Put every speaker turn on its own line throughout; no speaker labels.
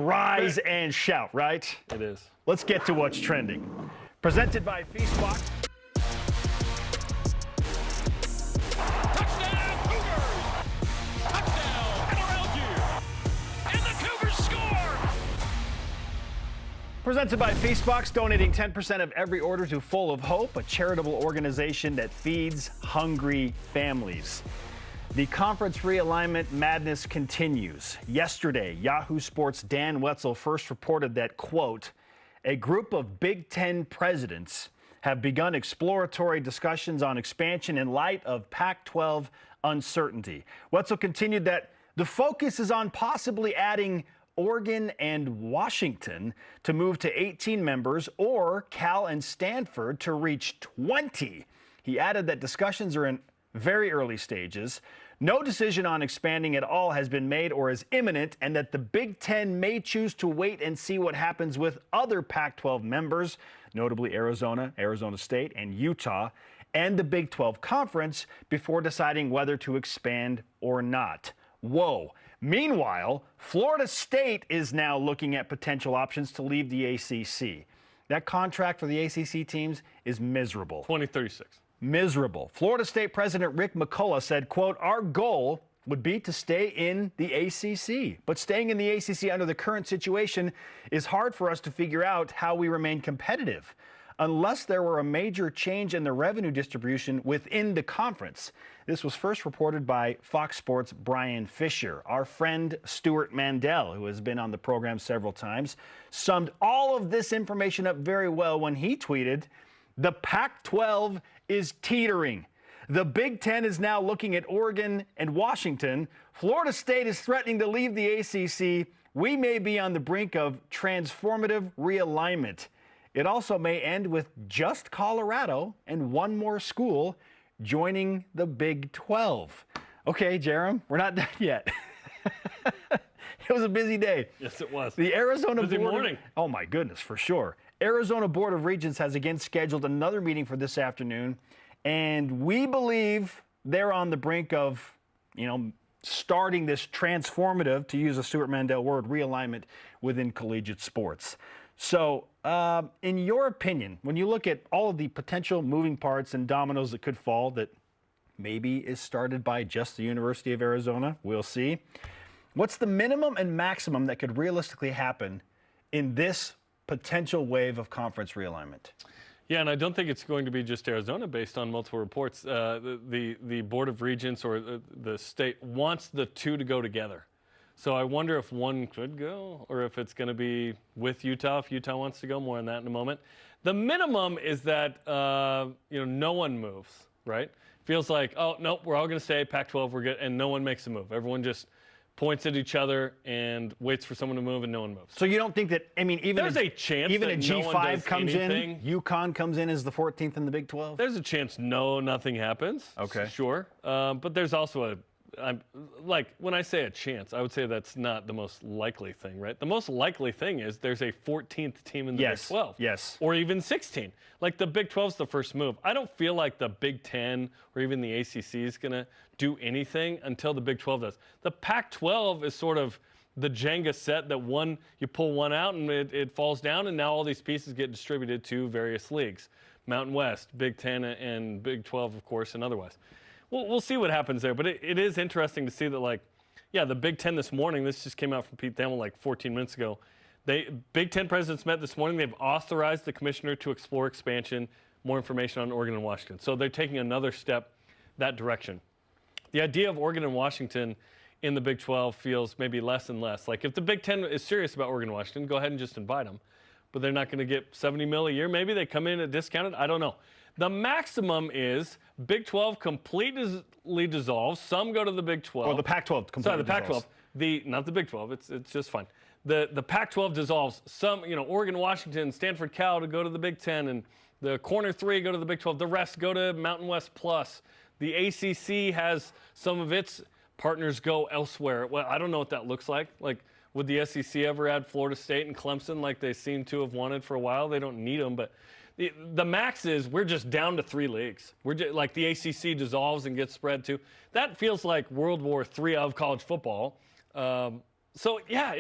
Rise and shout, right?
It is.
Let's get to what's trending. Presented by Feastbox.
Touchdown, Cougars! Touchdown, NRLG! And the Cougars score!
Presented by Feastbox, donating 10% of every order to Full of Hope, a charitable organization that feeds hungry families. The conference realignment madness continues. Yesterday, Yahoo Sports' Dan Wetzel first reported that, quote, a group of Big Ten presidents have begun exploratory discussions on expansion in light of Pac-12 uncertainty. Wetzel continued that the focus is on possibly adding Oregon and Washington to move to 18 members, or Cal and Stanford to reach 20. He added that discussions are in very early stages. No decision on expanding at all has been made or is imminent, and that the Big Ten may choose to wait and see what happens with other Pac-12 members, notably Arizona, Arizona State, and Utah, and the Big 12 Conference before deciding whether to expand or not. Whoa. Meanwhile, Florida State is now looking at potential options to leave the ACC. That contract for the ACC teams is miserable.
2036.
Miserable. Florida State President Rick McCullough said, quote, our goal would be to stay in the ACC. But staying in the ACC under the current situation is hard for us to figure out how we remain competitive unless there were a major change in the revenue distribution within the conference. This was first reported by Fox Sports' Brian Fisher. Our friend Stuart Mandel, who has been on the program several times, summed all of this information up very well when he tweeted, the Pac-12 is teetering. The Big Ten is now looking at Oregon and Washington. Florida State is threatening to leave the ACC. We may be on the brink of transformative realignment. It also may end with just Colorado and one more school joining the Big 12. Okay, Jarom, we're not done yet. It was a busy day.
Yes, it was.
The Arizona
busy morning.
Oh, my goodness, for sure. Arizona Board of Regents has again scheduled another meeting for this afternoon, and we believe they're on the brink of, starting this transformative, to use a Stuart Mandel word, realignment within collegiate sports. So, in your opinion, when you look at all of the potential moving parts and dominoes that could fall that maybe is started by just the University of Arizona, we'll see. What's the minimum and maximum that could realistically happen in this potential wave of conference realignment?
Yeah, and I don't think it's going to be just Arizona based on multiple reports. The Board of Regents or the state wants the two to go together. So I wonder if one could go or if it's going to be with Utah, if Utah wants to go. More on that in a moment. The minimum is that, no one moves, right? Feels like, oh, nope, we're all going to stay, Pac-12, we're good, and no one makes a move. Everyone just points at each other and waits for someone to move, and no one moves.
So you don't think that, even
there's a chance
even
that
a G5
no one does
comes
anything.
in, UConn comes in as the 14th in the Big 12?
There's a chance nothing happens.
Okay.
Sure. But there's also when I say a chance, I would say that's not the most likely thing, right? The most likely thing is there's a 14th team in the Big 12.
Yes.
Or even 16. Like the Big 12 is the first move. I don't feel like the Big 10 or even the ACC is going to do anything until the Big 12 does. The Pac-12 is sort of the Jenga set that you pull one out and it falls down, and now all these pieces get distributed to various leagues. Mountain West, Big 10, and Big 12, of course, and otherwise. We'll see what happens there, but it is interesting to see that, the Big Ten this morning, this just came out from Pete Thamel 14 minutes ago. Big Ten presidents met this morning. They've authorized the commissioner to explore expansion, more information on Oregon and Washington. So they're taking another step that direction. The idea of Oregon and Washington in the Big 12 feels maybe less and less. If the Big Ten is serious about Oregon and Washington, go ahead and just invite them. But they're not going to get $70 million a year. Maybe they come in at discounted. I don't know. The maximum is Big 12 completely dissolves. Some go to the Big 12.
Or the Pac-12 completely
Sorry, the Pac-12. Not the Big 12. It's just fine. The Pac-12 dissolves. Some, Oregon, Washington, Stanford, Cal to go to the Big 10, and the corner three go to the Big 12. The rest go to Mountain West Plus. The ACC has some of its partners go elsewhere. Well, I don't know what that looks like. Would the SEC ever add Florida State and Clemson like they seem to have wanted for a while? They don't need them, but the max is we're just down to 3 leagues. We're just, the ACC dissolves and gets spread to. That feels like World War III of college football. So, yeah,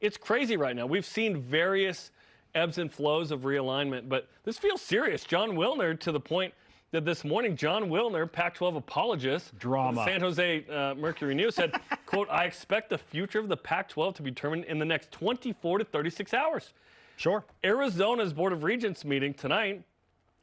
it's crazy right now. We've seen various ebbs and flows of realignment, but this feels serious. John Wilner, to the point that this morning, John Wilner, Pac-12 apologist,
Drama.
San Jose Mercury News said, quote, "I expect the future of the Pac-12 to be determined in the next 24 to 36 hours.
Sure.
Arizona's Board of Regents meeting tonight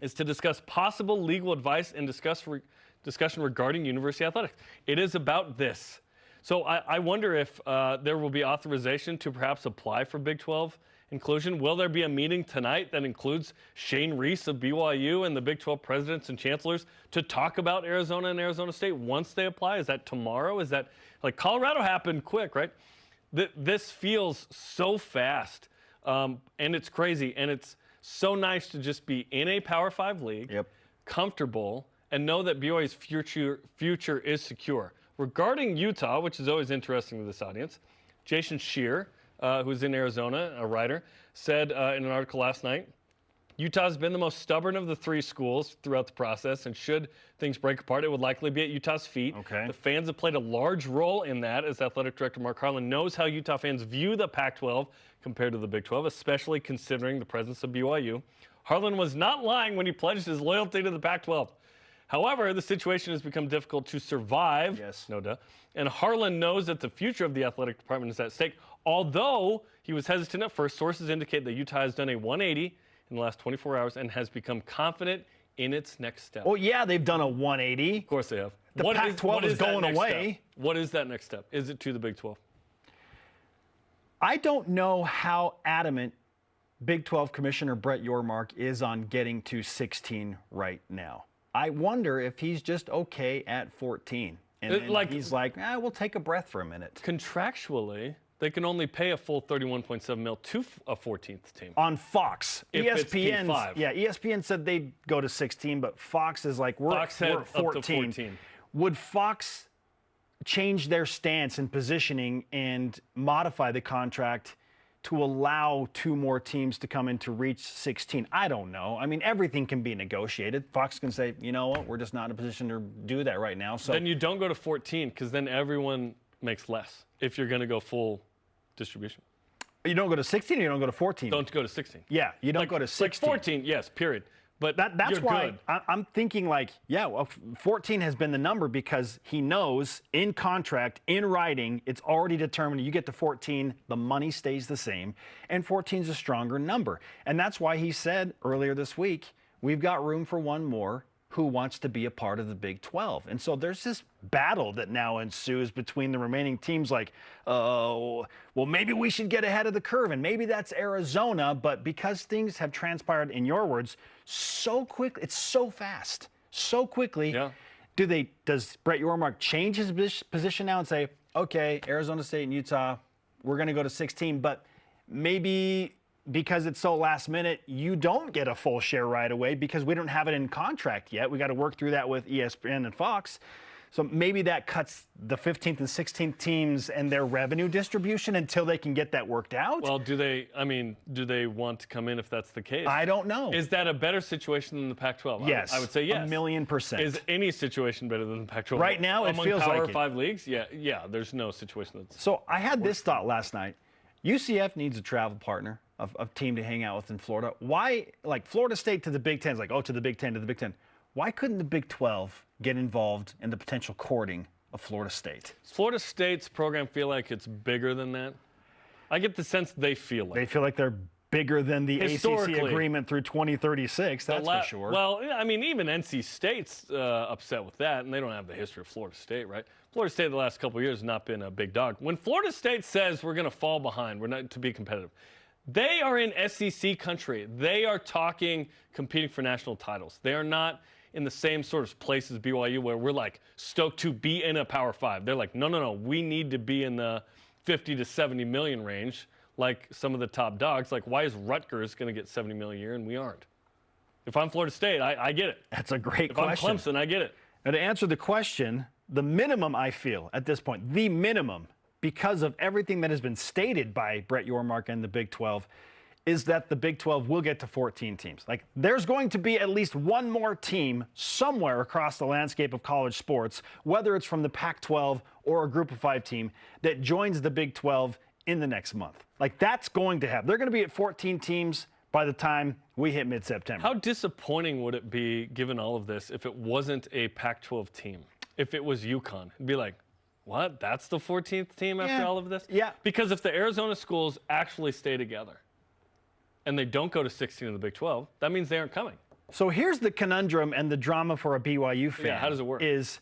is to discuss possible legal advice and discussion regarding university athletics. It is about this. So I wonder if there will be authorization to perhaps apply for Big 12 inclusion. Will there be a meeting tonight that includes Shane Reese of BYU and the Big 12 presidents and chancellors to talk about Arizona and Arizona State once they apply? Is that tomorrow? Is that, like, Colorado happened quick, right? This feels so fast, and it's crazy, and it's so nice to just be in a Power 5 league, comfortable, and know that BYU's future is secure. Regarding Utah, which is always interesting to this audience, Jason Scheer, who's in Arizona, a writer, said in an article last night, Utah's been the most stubborn of the three schools throughout the process, and should things break apart, it would likely be at Utah's feet.
Okay.
The fans have played a large role in that, as athletic director Mark Harlan knows how Utah fans view the Pac-12 compared to the Big 12, especially considering the presence of BYU. Harlan was not lying when he pledged his loyalty to the Pac-12. However, the situation has become difficult to survive,
Yes.
no duh, and Harlan knows that the future of the athletic department is at stake. Although he was hesitant at first, sources indicate that Utah has done a 180 in the last 24 hours and has become confident in its next step.
Well, yeah, they've done a 180.
Of course they have.
The Pac-12 is
that
going
next
away.
step? What is that next step? Is it to the Big 12?
I don't know how adamant Big 12 Commissioner Brett Yormark is on getting to 16 right now. I wonder if he's just okay at 14. And then he's like, we'll take a breath for a minute.
Contractually, they can only pay a full $31.7 million to a 14th team.
On Fox.
If it's P5.
Yeah, ESPN said they'd go to 16, but Fox is like, we're at 14.
Up to 14.
Would Fox change their stance and positioning and modify the contract to allow two more teams to come in to reach 16? I don't know. I mean, everything can be negotiated. Fox can say, you know what, we're just not in a position to do that right now. So
then you don't go to 14, because then everyone makes less if you're going to go full distribution.
You don't go to 16 or you don't go to 14?
Don't go to 16.
Yeah, you don't go to 16.
Like 14, yes, period. But
that's
you're
why
good.
I'm thinking like, yeah, well, 14 has been the number because he knows in contract, in writing, it's already determined you get to 14, the money stays the same, and 14 is a stronger number. And that's why he said earlier this week, we've got room for one more who wants to be a part of the Big 12. And so there's this battle that now ensues between the remaining teams like, well, maybe we should get ahead of the curve, and maybe that's Arizona, but because things have transpired, in your words, so quickly, it's so fast, so quickly, does Brett Yormark change his position now and say, okay, Arizona State and Utah, we're going to go to 16, but maybe because it's so last minute, you don't get a full share right away because we don't have it in contract yet. We got to work through that with ESPN and Fox. So maybe that cuts the 15th and 16th teams and their revenue distribution until they can get that worked out.
Well, do they want to come in if that's the case?
I don't know.
Is that a better situation than the Pac-12?
Yes.
I would say yes.
1,000,000%.
Is any situation better than the Pac-12?
Right now, it
among
feels
Power
like it.
5 leagues? Yeah, there's no situation that's...
So I had this thought last night. UCF needs a travel partner, a team to hang out with in Florida. Why, like Florida State to the Big Ten is like, oh, to the Big Ten, to the Big Ten. Why couldn't the Big 12 get involved in the potential courting of Florida State?
Does Florida State's program feel like it's bigger than that? I get the sense they feel like
They feel like they're bigger than the ACC
Historically.
agreement through 2036, that's for sure.
Well, I mean, even NC State's upset with that, and they don't have the history of Florida State, right? Florida State the last couple of years has not been a big dog. When Florida State says we're going to fall behind, we're not to be competitive, they are in SEC country. They are talking competing for national titles. They are not in the same sort of place as BYU where we're like stoked to be in a Power 5. They're like, no, we need to be in the 50 to 70 million range like some of the top dogs. Like, why is Rutgers going to get 70 million a year and we aren't? If I'm Florida State, I get it.
That's a great
if
question.
I'm Clemson, I get it.
Now, to answer the question, the minimum I feel at this point, the minimum, because of everything that has been stated by Brett Yormark and the Big 12, is that the Big 12 will get to 14 teams. Like, there's going to be at least one more team somewhere across the landscape of college sports, whether it's from the Pac-12 or a Group of 5 team, that joins the Big 12 in the next month. Like, that's going to happen. They're going to be at 14 teams by the time we hit mid-September.
How disappointing would it be, given all of this, if it wasn't a Pac-12 team? If it was UConn, it'd be like, what? That's the 14th team after all of this?
Yeah.
Because if the Arizona schools actually stay together and they don't go to 16 in the Big 12, that means they aren't coming.
So here's the conundrum and the drama for a BYU fan.
Yeah, how does it work?
Is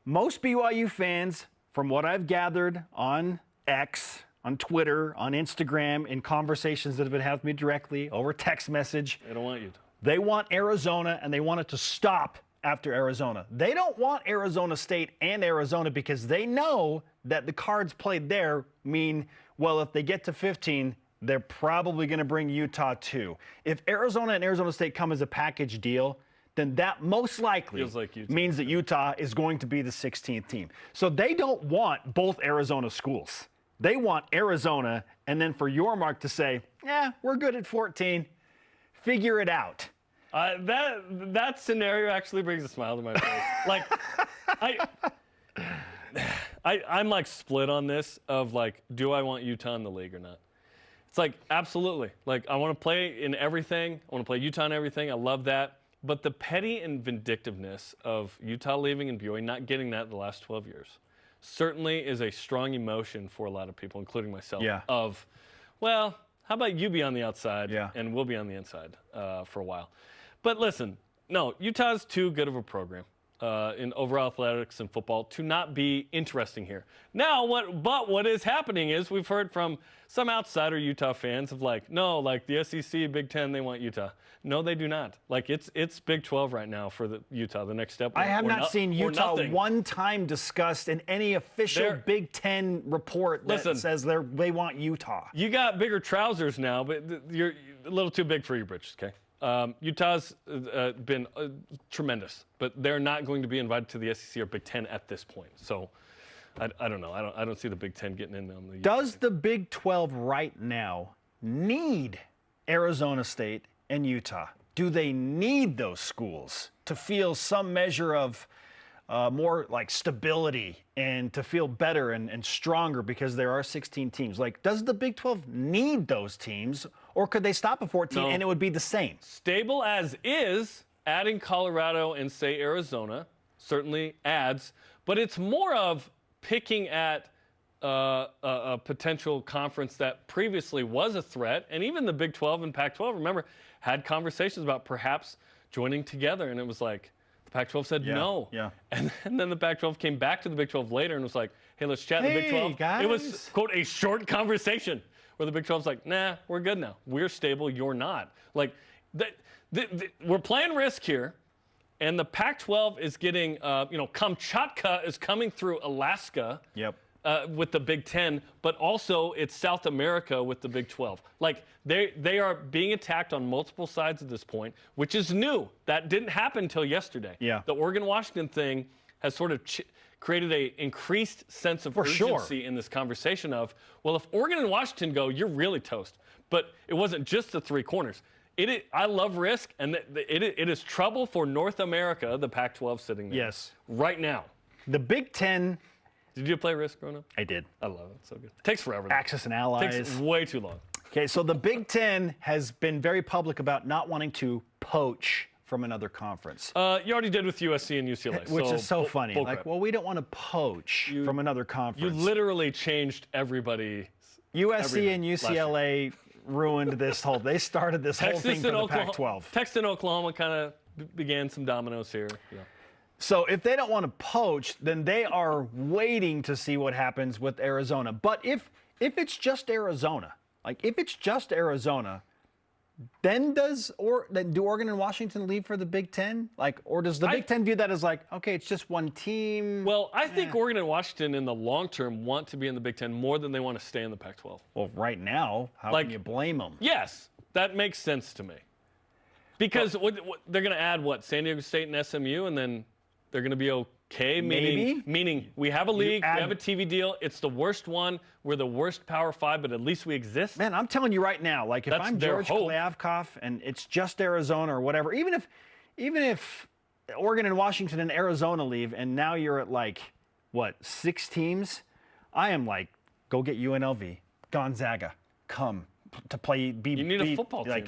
most BYU fans, from what I've gathered on X, on Twitter, on Instagram, in conversations that have been had with me directly over text message,
They don't want you to.
they want Arizona and they want it to stop after Arizona. They don't want Arizona State and Arizona because they know that the cards played there mean, well, if they get to 15, they're probably going to bring Utah too. If Arizona and Arizona State come as a package deal, then that most likely
Feels like Utah.
means that Utah is going to be the 16th team. So they don't want both Arizona schools. They want Arizona, and then for your mark to say, yeah, we're good at 14. Figure it out.
That scenario actually brings a smile to my face. Like, I'm like split on this of like, do I want Utah in the league or not? It's like, absolutely. Like, I want to play in everything. I want to play Utah in everything. I love that. But the petty and vindictiveness of Utah leaving and BYU not getting that the last 12 years certainly is a strong emotion for a lot of people, including myself,
Yeah.
of, well, how about you be on the outside
Yeah.
and we'll be on the inside for a while. But listen, no, Utah's too good of a program in overall athletics and football to not be interesting here. Now, what is happening is we've heard from some outsider Utah fans of like, no, like the SEC, Big Ten, they want Utah. No, they do not. Like it's Big 12 right now for the Utah, the next step.
I have not seen Utah
nothing.
one time discussed in any official Big Ten report that
Listen,
says they want Utah.
You got bigger trousers now, but you're a little too big for your britches, okay? Utah's been tremendous, but they're not going to be invited to the SEC or Big Ten at this point. So I don't know. I don't see the Big Ten getting in on the.
Does the Big 12 right now need Arizona State and Utah? Do they need those schools to feel some measure of more like stability and to feel better and stronger because there are 16 teams? Like, does the Big 12 need those teams, or could they stop at 14
No.
and it would be the same?
Stable as is, adding Colorado and say Arizona certainly adds, but it's more of picking at a potential conference that previously was a threat, and even the Big 12 and Pac-12, remember, had conversations about perhaps joining together, and it was like the Pac-12 said no.
Yeah.
And then the Pac-12 came back to the Big 12 later and was like, hey, let's chat in the Big 12.
guys.
It was, quote, a short conversation where the Big 12's like, nah, we're good now. We're stable, you're not. Like, we're playing risk here. And the Pac-12 is getting, Kamchatka is coming through Alaska with the Big Ten, but also it's South America with the Big 12. Like, they are being attacked on multiple sides at this point, which is new. That didn't happen until yesterday.
Yeah.
The Oregon-Washington thing has sort of created an increased sense of urgency in this conversation of, well, if Oregon and Washington go, you're really toast. But it wasn't just the three corners. I love risk, and it is trouble for North America, the Pac-12 sitting there.
Yes.
Right now.
The Big Ten.
Did you play Risk growing up?
I did.
I love it. It's so good. Takes forever.
Axis and Allies.
Takes way too long.
Okay, so the Big Ten has been very public about not wanting to poach from another conference.
You already did with USC and UCLA.
Which is so funny.
bull
Like,
crap.
well, we don't want to poach from another
You
conference.
literally changed everybody.
USC and
everything last
UCLA ruined this whole. They started this whole thing for the Pac-12.
Texas and Oklahoma kind of began some dominoes here. Yeah.
So if they don't want to poach, then they are waiting to see what happens with Arizona. But if it's just Arizona, then do Oregon and Washington leave for the Big Ten? Like, or does the Big Ten view that as like, okay, it's just one team?
Well, I think Oregon and Washington in the long term want to be in the Big Ten more than they want to stay in the Pac-12.
Well, right now, how can you blame them?
Yes, that makes sense to me. Because they're going to add San Diego State and SMU, and then they're going to be okay. Meaning we have a league, we have a TV deal. It's the worst one. We're the worst Power 5, but at least we exist.
Man, I'm telling you right now, like if
That's
I'm
their
George
hope.
Klyavkov and it's just Arizona or whatever, even if Oregon and Washington and Arizona leave and now you're at like, 6 teams, I am like, go get UNLV. Gonzaga come to play.
You need a football team.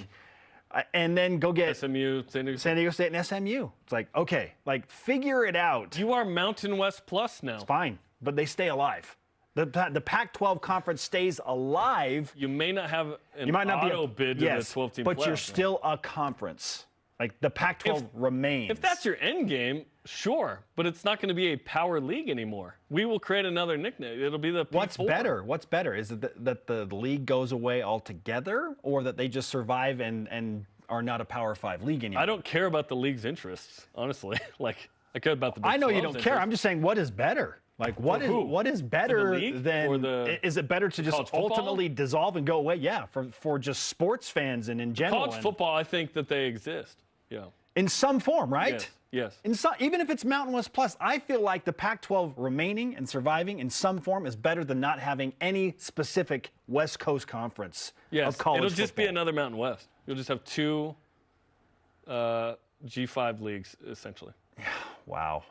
And then go get
SMU, San
Diego State and SMU. It's like, okay, like figure it out.
You are Mountain West Plus now.
It's fine, but they stay alive. The Pac-12 conference stays alive.
You may not have an
You might not
auto
be
bid to the 12-team
but you're
playoff,
still a conference. Like the Pac-12 remains.
If that's your end game, sure, but it's not going to be a power league anymore. We will create another nickname. It'll be the P4.
What's better? What's better? Is it that the league goes away altogether, or that they just survive and are not a Power 5 league anymore?
I don't care about the league's interests, honestly. Like, I care about the Big
I know you
12's
don't care.
interests.
I'm just saying, what is better? Like, what is better
league
than?
or the
is it better to just
college football?
ultimately dissolve and go away? Yeah, for just sports fans and in general.
College football, I think that they exist. Yeah.
In some form, right?
Yes.
In some, even if it's Mountain West Plus, I feel like the Pac-12 remaining and surviving in some form is better than not having any specific West Coast conference of college
It'll just be
football.
another Mountain West. You'll just have two G5 leagues, essentially.
Wow.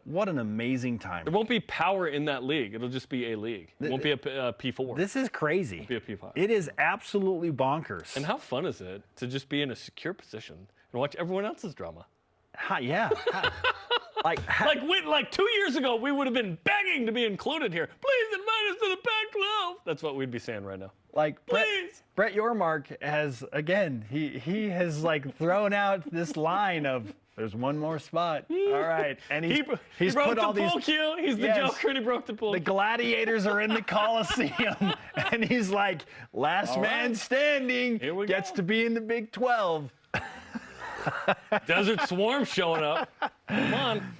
What an amazing time.
There won't be power in that league. It'll just be a league. It won't be a P4.
This is crazy.
It'll be a P5.
It is absolutely bonkers.
And how fun is it to just be in a secure position and watch everyone else's drama?
Yeah. Like
2 years ago, we would have been begging to be included here. Please invite us to the Pac-12. That's what we'd be saying right now.
Like
Please.
Brett Yormark has, again, he has like thrown out this line of, there's one more spot. All right. And
He
he's
broke
put all
the
these.
pool cue. He's the
Yes.
Joker, and he broke the pool
The
cue.
gladiators are in the Coliseum, and he's like, last man
right.
standing
Here we
gets
go.
to be in the Big 12.
Desert Swarm showing up. Come on.